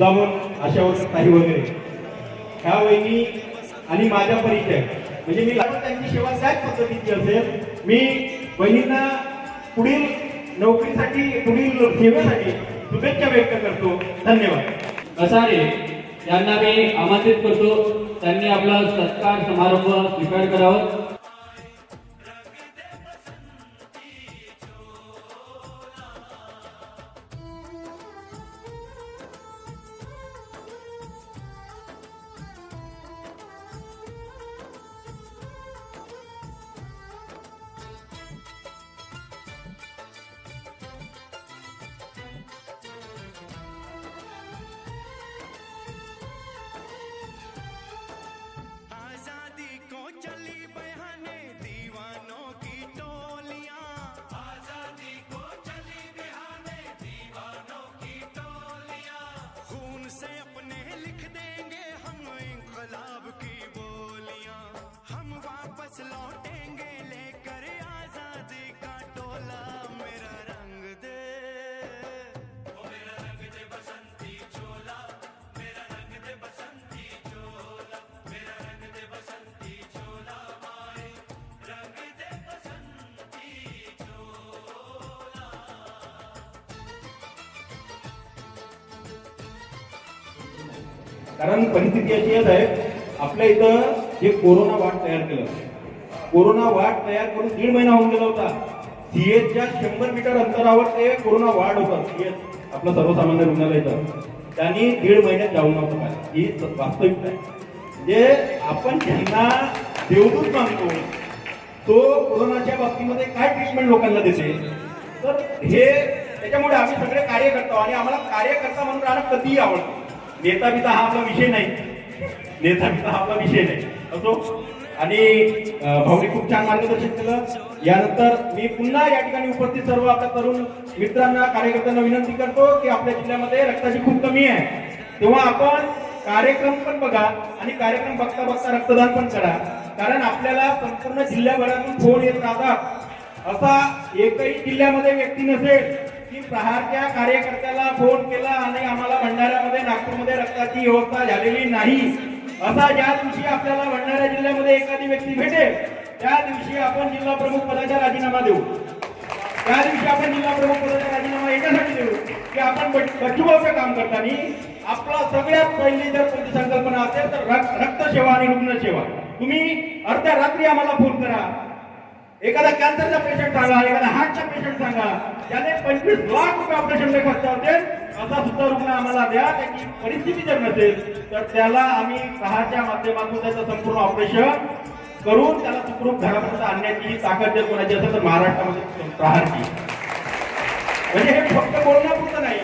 मुद्दामून अशा काही वगैरे ह्या वहिनी आणि माझा परिचय म्हणजे मी त्यांची सेवा त्याच पद्धतीची असेल. मी बहिणींना पुढील नोकरीसाठी पुढील सेवेसाठी शुभेच्छा व्यक्त करतो. धन्यवाद. कसारे यांना मी आमंत्रित करतो, त्यांनी आपला सत्कार समारंभ स्वीकार करावा. कारण परिस्थिती अशी आहे, आपल्या इथं जे कोरोना वाट तयार केलं, कोरोना वाट तयार करून 1.5 महिना होऊन गेला होता. सीएचच्या 100 मीटर अंतरावर ते कोरोना वार्ड होतं. सीएच आपलं सर्वसामान्य रुग्णालय इथं त्यांनी 1.5 महिन्यात जाऊन नव्हतं काय. ही वास्तविकता आहे. म्हणजे आपण ज्यांना देवदूत मानतो तो कोरोनाच्या बाबतीमध्ये काय ट्रीटमेंट लोकांना देते, तर हे त्याच्यामुळे आम्ही सगळे कार्य करतो आणि आम्हाला कार्यकर्ता म्हणून राहणं कधीही आवडतं. नेता बिता हा आपला विषय नाही, नेता बिता हा आपला विषय नाही असो. आणि भाऊनी खूप छान मार्गदर्शन केलं. यानंतर मी पुन्हा या ठिकाणी उपस्थित सर्व आपल्या तरुण मित्रांना कार्यकर्त्यांना विनंती करतो की आपल्या जिल्ह्यामध्ये रक्ताची खूप कमी आहे, तेव्हा आपण कार्यक्रम पण बघा आणि कार्यक्रम बघता बघता रक्तदान पण करा. कारण आपल्याला संपूर्ण जिल्ह्याभरातून फोन येत राहतात. असा एकही जिल्ह्यामध्ये व्यक्ती नसेल की प्रहारच्या कार्यकर्त्याला फोन केला आणि आम्हाला भंडाऱ्यामध्ये नागपूरमध्ये रक्ताची व्यवस्था झालेली नाही. असा ज्या दिवशी आपल्याला भंडारा जिल्ह्यामध्ये एखादी व्यक्ती भेटेल त्या दिवशी आपण जिल्हा प्रमुख पदाचा राजीनामा देऊ. त्या दिवशी आपण जिल्हा प्रमुख पदाचा राजीनामा याच्यासाठी देऊ की आपण बचूभाऊचं काम करताना आपला सगळ्यात पहिली जर कोणती संकल्पना असेल तर रक्त सेवा आणि रुग्ण सेवा. तुम्ही अर्ध्या रात्री आम्हाला फोन करा, एखादा कॅन्सरचा पेशंट सांगा, एखादा हार्टचा पेशंट सांगा, त्याने 25 लाख रुपये ऑपरेशनला खर्च असेल असा सुद्धा रुग्ण आम्हाला द्या. त्याची परिस्थिती जर नसेल तर त्याला आम्ही प्रहारच्या माध्यमातून त्याचं संपूर्ण ऑपरेशन करून त्याला सुखरूप घरापर्यंत आणण्याची ताकद जर कोणाची असेल तर महाराष्ट्रामध्ये प्रहारची. म्हणजे हे फक्त बोलण्यापुरतं नाही.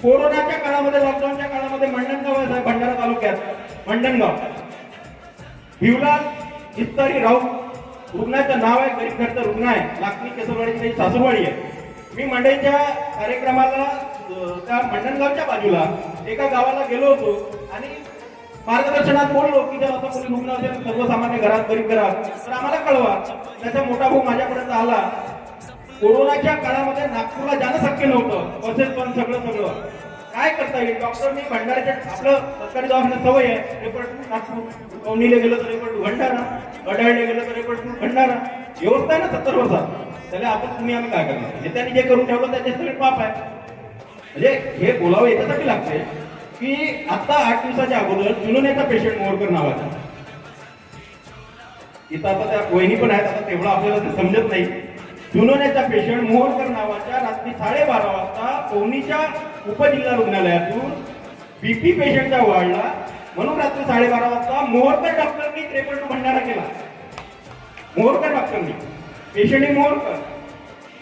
कोरोनाच्या काळामध्ये, लॉकडाऊनच्या काळामध्ये मंडणगाव आहे साहेब, भंडारा तालुक्यात मंडणगाव, भिवलाल इस्तारी राऊत रुग्णाचं नाव आहे. गरीब घरचं रुग्ण आहे, लाखनी केसरवाडीची सासूरवाडी आहे. मी मंडईच्या कार्यक्रमाला त्या मंडणगावच्या बाजूला एका गावाला गेलो होतो आणि मार्गदर्शनात बोललो की जर असं कोणी रुग्ण असेल सर्वसामान्य घरात, गरीब घरात, तर आम्हाला कळवा. त्याचा मोठा भाऊ माझ्यापर्यंत आला. कोरोनाच्या काळामध्ये नागपूरला जाणं शक्य नव्हतं, बसेस पण सगळं काय करता येईल. डॉक्टरनी भंडाऱ्याच्या आपलं सरकारी दवाखान्यात सवय आहे, रेपट नागपूर, कवनीला गेलं तर रेपट भंडारा, गडाळला गेलं तर रेपट भंडारा. व्यवस्था आहे ना 70 वर्षात. त्याला आपण तुम्ही आम्ही काय करणार. नेत्यांनी जे करून ठेवलं त्याचे सगळे पाप आहे. म्हणजे हे बोलावं याच्यासाठी लागते की आता 8 दिवसाच्या अगोदर जुनोनेचा पेशंट मोरकर नावाचा, इथं आता त्या वहिनी पण आहेत, आता तेवढं आपल्याला ते समजत नाही. जुनोनेचा पेशंट मोहरकर नावाच्या रात्री 12:30 वाजता पवनीच्या उपजिल्हा रुग्णालयातून बीपी पेशंटच्या वॉर्डला, म्हणून रात्री 12:30 वाजता मोहरकर डॉक्टरनी त्रेपट भंडारा केला. मोहरकर डॉक्टरनी, पेशंट मोहरकर.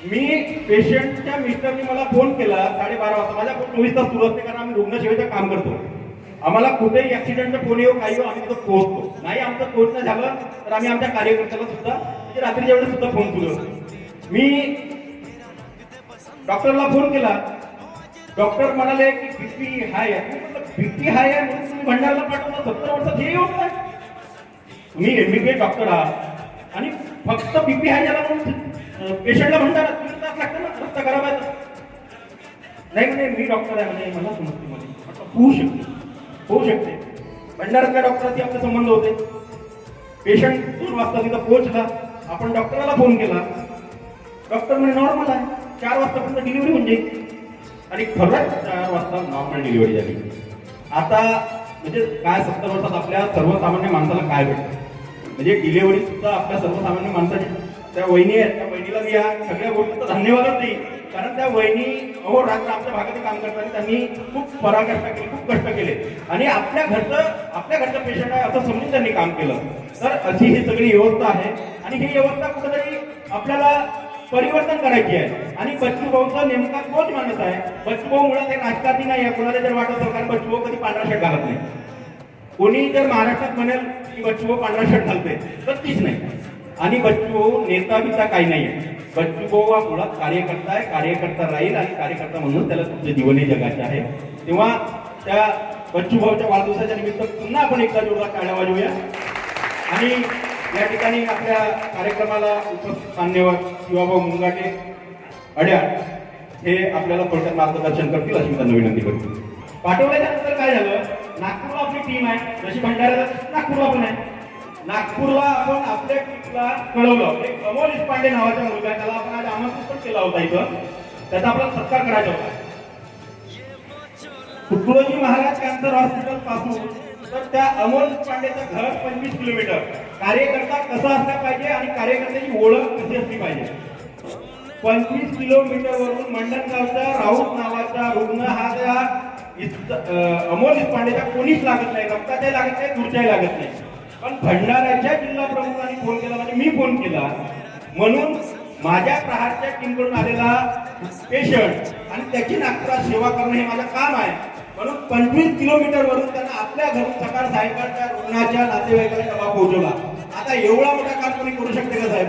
मी पेशंटच्या मिस्टरनी मला फोन केला 12:30 वाजता. माझ्या फोन 24 तास सुरू असते, कारण आम्ही रुग्णसेवेचं काम करतो. आम्हाला कुठेही ऍक्सिडेंटचा फोन येऊ काही आम्ही तिथं पोहोचतो. नाही आमचं पोहोचणं झालं तर आम्ही आमच्या कार्यकर्त्याला सुद्धा म्हणजे रात्रीच्या वेळेस सुद्धा फोन सुरू असतो. मी डॉक्टरला फोन केला. डॉक्टर म्हणाले की बीपी हाय आहे. बीपी हाय आहे म्हणून तुम्ही भंडारला पाठवता. 70 वर्षात हे होत नाही. तुम्ही एमबीबीएस डॉक्टर आहात आणि फक्त बीपी हाय झाला म्हणून पेशंटला भंडारा 3 तास लागतं ना, रस्ता खराब आहे. नाही म्हणे मी डॉक्टर आहे म्हणे, मला समजते म्हणे. होऊ शकते. भंडाऱ्यातल्या डॉक्टरशी आपले संबंध होते. पेशंट 2 वाजता तिथं पोहोचला, आपण डॉक्टरला फोन केला, डॉक्टर म्हणे नॉर्मल आहे, 4 वाजतापर्यंत डिलिव्हरी होऊन जाईल. आणि खरंच 4 वाजता नॉर्मल डिलिव्हरी झाली. आता म्हणजे काय 70 वर्षात आपल्या सर्वसामान्य माणसाला काय भेटतं, म्हणजे डिलिव्हरी सुद्धा आपल्या सर्वसामान्य माणसाची. त्या वहिनी आहेत, त्या वहिनीला मी या सगळ्या गोष्टीचा धन्यवादच नाही, कारण त्या वहिनी अहोरात्र आमच्या भागात काम करताना त्यांनी खूप पराकष्ट केले, खूप कष्ट केले आणि आपल्या घरचं पेशंट आहे असं समजून त्यांनी काम केलं. तर अशी ही सगळी व्यवस्था आहे आणि ही व्यवस्था कुठेतरी आपल्याला परिवर्तन करायची आहे. आणि बच्चू भाऊचा नेमका तोच माणूस आहे. बच्चू भाऊ मुळात एक राजकारणी नाही आहे, कोणाला जर वाटत असेल, कारण बच्चू भाऊ कधी पांढरा शर्ट घालत नाही. कोणी जर महाराष्ट्रात म्हणेल की बच्चू भाऊ पांढरा शर्ट घालते तर तीच नाही. आणि बच्चू भाऊ नेता बिता काही नाही आहे. बच्चू भाऊ हा मुळात कार्यकर्ता आहे, कार्यकर्ता राहील आणि कार्यकर्ता म्हणून त्याला तुमचे जीवनही जगाचे आहे. तेव्हा त्या बच्चू भाऊच्या वाढदिवसाच्या निमित्त पुन्हा आपण एकदा जोरदार टाळ्या वाजवूया. आणि या ठिकाणी आपल्या कार्यक्रमाला उपस्थित मान्यवर शिवाभाऊ मुंगाटे अड्याळ हे आपल्याला थोडक्यात मार्गदर्शन करतील अशी त्यांना विनंती करतो. पाठवल्याच्या नंतर काय झालं, नागपूरला आपली टीम आहे, जशी भंडाऱ्याला नागपूरला पण आहे. नागपूरला आपण आपल्या टीमला कळवलं. एक अमोल देशपांडे नावाचा मुलगा आहे, त्याला आपण आज आमंत्रित पण केला होता इथं, त्याचा आपल्याला सत्कार करायचा होता. तुकडोजी महाराज कॅन्सर हॉस्पिटल पासून तर त्या अमोल देशपांडेचं घर 25 किलोमीटर. कार्यकर्ता कसा असला पाहिजे आणि कार्यकर्त्याची ओळख कशी असली पाहिजे. 25 किलोमीटरवरून मंडणगावचा राऊत नावाचा रुग्ण हा त्या अमोल देशपांडेच्या कोणीच लागत नाही, रक्ताच्याही लागत नाही, दूरच्याही लागत नाही. पण भंडाऱ्याच्या जिल्हा प्रमुखांनी फोन केला, म्हणजे मी फोन केला, म्हणून माझ्या प्रहारच्या टीमकडून आलेला पेशंट आणि त्याची नागपुरात सेवा करणं हे माझं काम आहे. म्हणून 25 किलोमीटर वरून त्यांना आपल्या घरून सकाळ सायंकाळच्या रुग्णाच्या नातेवाईकाला डबा पोहोचवला. आता एवढा मोठा काम कोणी करू शकते का साहेब?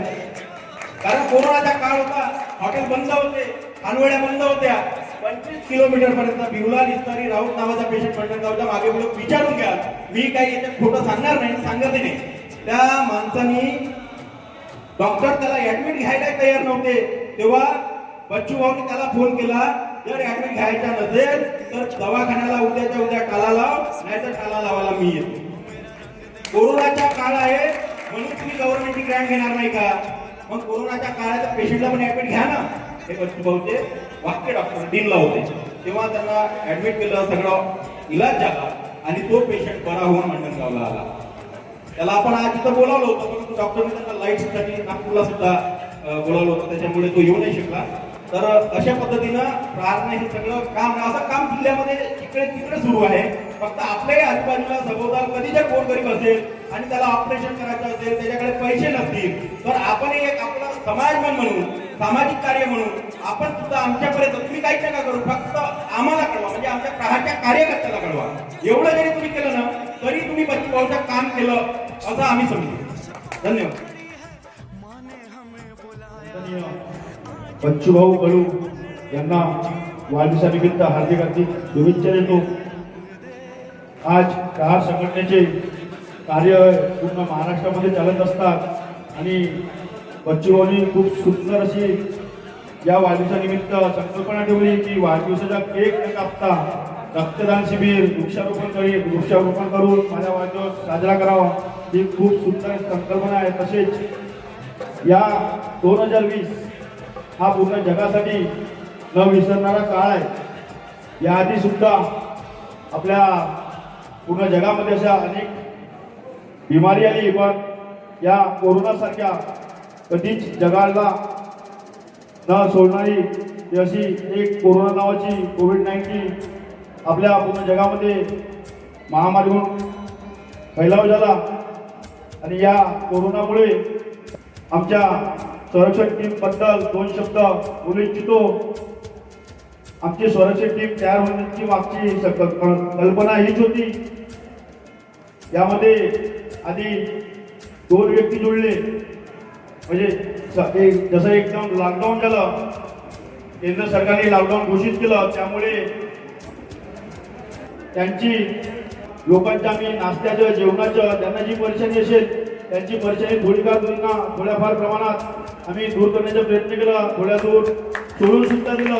कारण कोरोनाचा काळ होता, हॉटेल बंद होते, खानवड्या बंद होत्या. 25 किलोमीटर पर्यंत बिवला निस्तारी राऊत नावाचा पेशंट मंडणगावच्या मागे पुढे विचारून घ्या. मी काही याच्यात खोटं सांगणार नाही, सांगत नाही. त्या माणसानी डॉक्टर त्याला ऍडमिट घ्यायला तयार नव्हते, तेव्हा बच्चू भाऊनी त्याला फोन केला, जर ऍडमिट घ्यायचा नसेल तर दवाखान्याला उद्याच्या उद्या टाला लाव, नाहीतर टाला लावायला मी येतो. कोरोनाचा काळ आहे म्हणून तुम्ही गव्हर्नमेंटची ग्रँट घेणार नाही का? मग कोरोनाच्या काळात पेशंटला पण ऍडमिट घ्या ना. हे बच्चू भाऊचे वाक्य डॉक्टर डीनला होते, तेव्हा त्यांना ऍडमिट केलं, सगळं इलाज झाला आणि तो पेशंट बरा होऊन मंडणगावला आला. त्याला आपण आज इथं बोलावलं होतं, परंतु डॉक्टरने त्यांना लाईटसाठी नागपूरला सुद्धा बोलावलं होतं, त्याच्यामुळे तो येऊ नाही शकला. तर अशा पद्धतीनं प्रार्थना हे सगळं काम, असं काम जिल्ह्यामध्ये इकडे तिकडे सुरू आहे. फक्त आपल्याही आजूबाजूला सभोवताल कधी जर गोरगरीब असेल आणि त्याला ऑपरेशन करायचं असेल, त्याच्याकडे पैसे नसतील, तर आपण एक आपला समाजमन म्हणून, सामाजिक कार्य म्हणून आपण सुद्धा आमच्यापर्यंत, तुम्ही काही नका करू, फक्त आम्हाला कळवा, म्हणजे आमच्या प्रहारच्या कार्यकर्त्याला कळवा. एवढं जरी तुम्ही केलं ना तरी तुम्ही बच्चू भाऊचं काम केलं असं आम्ही समजू. धन्यवाद. बच्चू भाऊ कडू यांना वाढदिवसानिमित्त हार्दिक हार्दिक शुभेच्छा देतो. आज प्रहार संघटनेचे कार्य पूर्ण महाराष्ट्रामध्ये चालत असतात आणि बच्चू भाऊनी खूप सुंदर अशी या वाढदिवसानिमित्त संकल्पना ठेवली की वाढदिवसाचा केक न कापता रक्तदान शिबिर, वृक्षारोपण करून माझा वाढदिवस साजरा करावा, ही खूप सुंदर संकल्पना आहे. तसेच या 2020 हा पूर्ण जगासाठी न विसरणारा काळ आहे. याआधी सुद्धा आपल्या पूर्ण जगामध्ये अशा अनेक बिमारी आली, पण या कोरोनासारख्या कधीच जगाला न सोडणारी अशी एक कोरोना नावाची कोविड-19 आपल्या पूर्ण जगामध्ये महामारी म्हणून फैलाव झाला. आणि या कोरोनामुळे आमच्या संरक्षण टीम बद्दल 2 शब्द बोलू इच्छितो. आमची संरक्षण टीम तयार होण्याची मागची कल्पना हीच होती. यामध्ये आधी 2 व्यक्ती जुळले, म्हणजे जसं एकदम लॉकडाऊन झालं, केंद्र सरकारने लॉकडाऊन घोषित केलं, त्यामुळे त्यांची लोकांच्या मी नाश्त्याचं, जेवणाचं, त्यांना जी परेशानी असेल त्यांची परेशानी थोड्याफार प्रमाणात आम्ही दूर करण्याचा प्रयत्न केला. थोड्या दूर सोडून सुद्धा दिलं.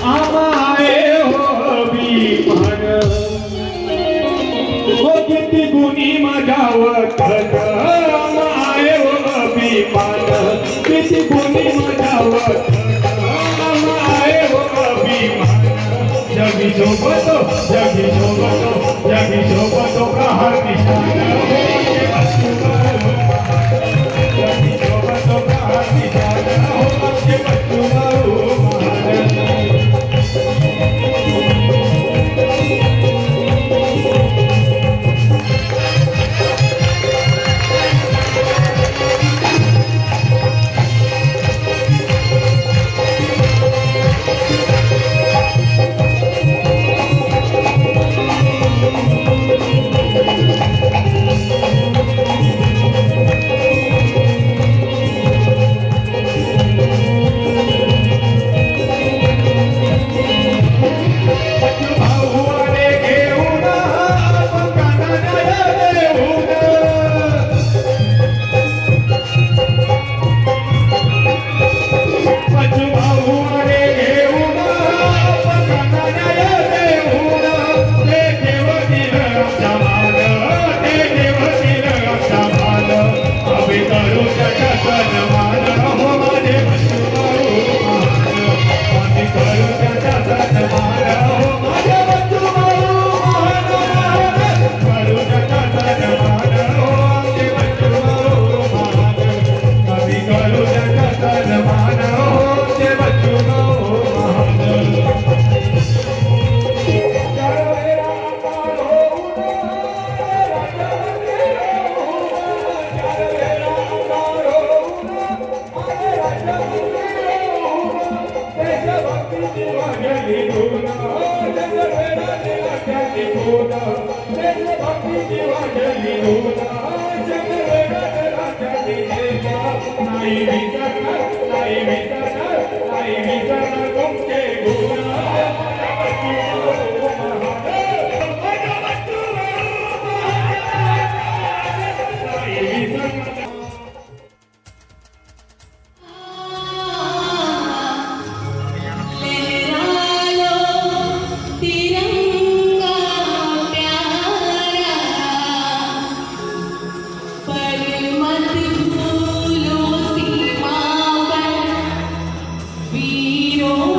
आमाये हो अभिमान हो किती गुणी माझ्या वतन आमाये हो अभिमान किती गुणी माझ्या वतन आमाये हो अभिमान जगी शोभतो जगी शोभतो प्रहार निशान जगी शोभतो प्रहार निशान हो आमचे बच्चू भाऊ महाराज वीरों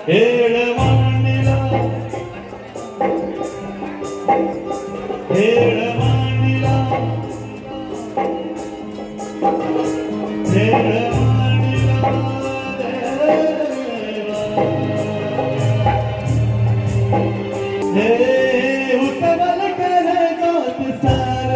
हेळ मांडिला हेळ मांडिला हेळ मांडिला हे उसबल कर गात सार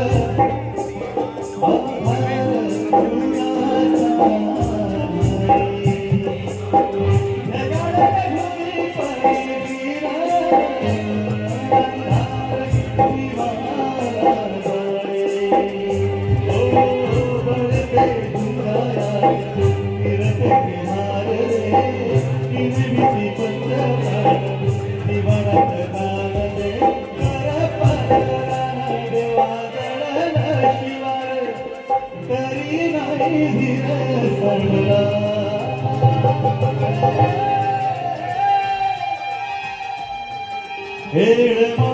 हेळ